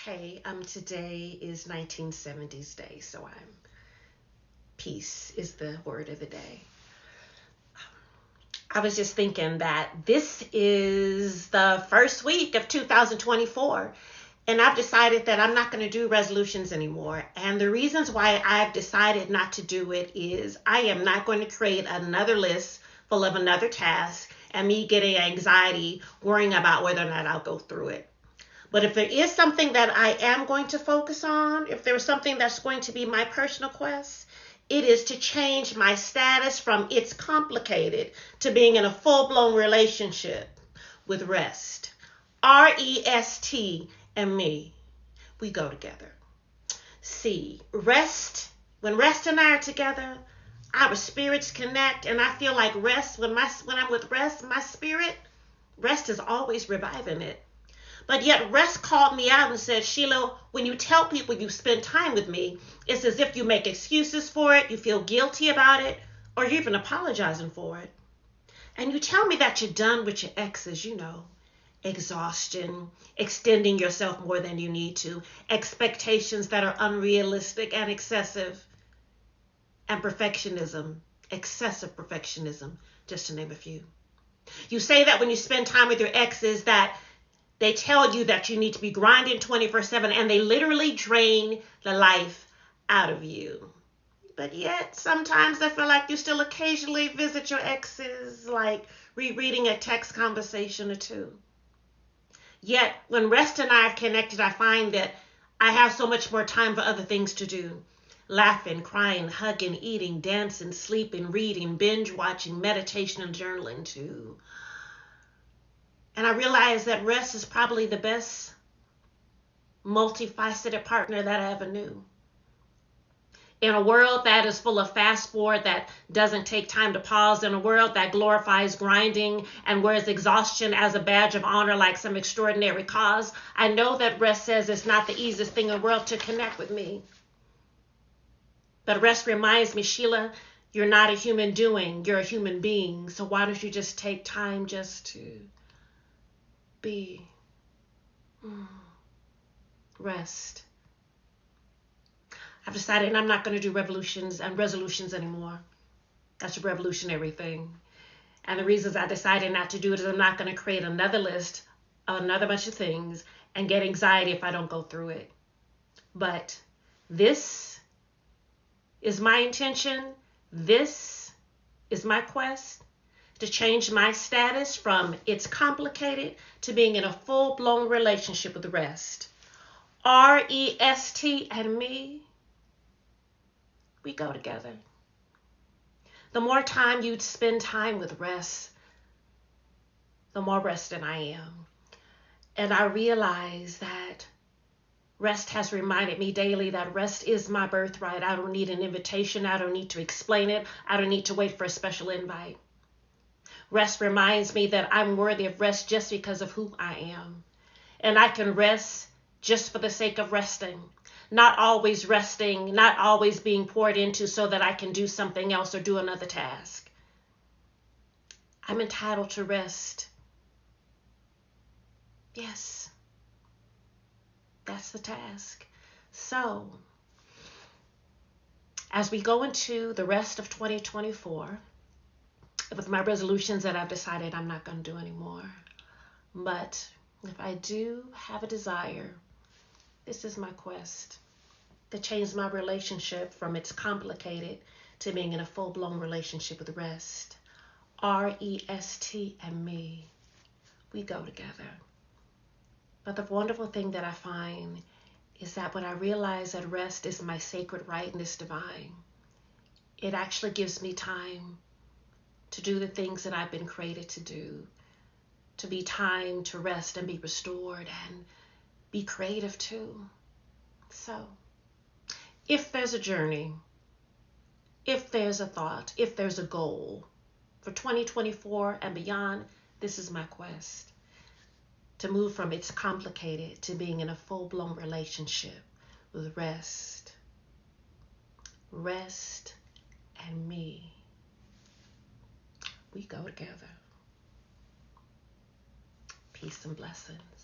Hey, today is 1970s day, so peace is the word of the day. I was just thinking that this is the first week of 2024, and I've decided that I'm not going to do resolutions anymore. And the reasons why I've decided not to do it is I am not going to create another list full of another task and me getting anxiety worrying about whether or not I'll go through it. But if there is something that I am going to focus on, if there is something that's going to be my personal quest, it is to change my status from it's complicated to being in a full-blown relationship with rest. R-E-S-T and me, we go together. See, when rest and I are together, our spirits connect, and I feel like rest, when I'm with rest, my spirit, rest is always reviving it. But yet Rest called me out and said, Sheila, when you tell people you spend time with me, it's as if you make excuses for it, you feel guilty about it, or you're even apologizing for it. And you tell me that you're done with your exes, exhaustion, extending yourself more than you need to, expectations that are unrealistic and excessive, and perfectionism, excessive perfectionism, just to name a few. You say that when you spend time with your exes that they tell you that you need to be grinding 24/7, and they literally drain the life out of you. But yet, sometimes I feel like you still occasionally visit your exes, like rereading a text conversation or two. Yet, when Rest and I are connected, I find that I have so much more time for other things to do. Laughing, crying, hugging, eating, dancing, sleeping, reading, binge watching, meditation, and journaling too. And I realized that Rest is probably the best multifaceted partner that I ever knew. In a world that is full of fast forward, that doesn't take time to pause, in a world that glorifies grinding and wears exhaustion as a badge of honor like some extraordinary cause, I know that Rest says it's not the easiest thing in the world to connect with me. But Rest reminds me, Sheila, you're not a human doing, you're a human being. So why don't you just take time just to be? Rest. I've decided I'm not going to do revolutions and resolutions anymore. That's a revolutionary thing. And the reasons I decided not to do it is I'm not going to create another list of another bunch of things and get anxiety if I don't go through it. But this is my intention. This is my quest to change my status from it's complicated to being in a full-blown relationship with Rest. R-E-S-T and me, we go together. The more time you spend time with Rest, the more rested I am. And I realize that Rest has reminded me daily that rest is my birthright. I don't need an invitation. I don't need to explain it. I don't need to wait for a special invite. Rest reminds me that I'm worthy of rest just because of who I am. And I can rest just for the sake of resting. Not always resting, not always being poured into so that I can do something else or do another task. I'm entitled to rest. Yes, that's the task. So, as we go into the rest of 2024, with my resolutions that I've decided I'm not going to do anymore. But if I do have a desire, this is my quest to change my relationship from it's complicated to being in a full-blown relationship with Rest. R-E-S-T and me, we go together. But the wonderful thing that I find is that when I realize that rest is my sacred right and it's divine, it actually gives me time to do the things that I've been created to do, to be time to rest and be restored and be creative too. So, if there's a journey, if there's a thought, if there's a goal for 2024 and beyond, this is my quest. To move from it's complicated to being in a full-blown relationship with Rest. Rest and me, we go together. Peace and blessings.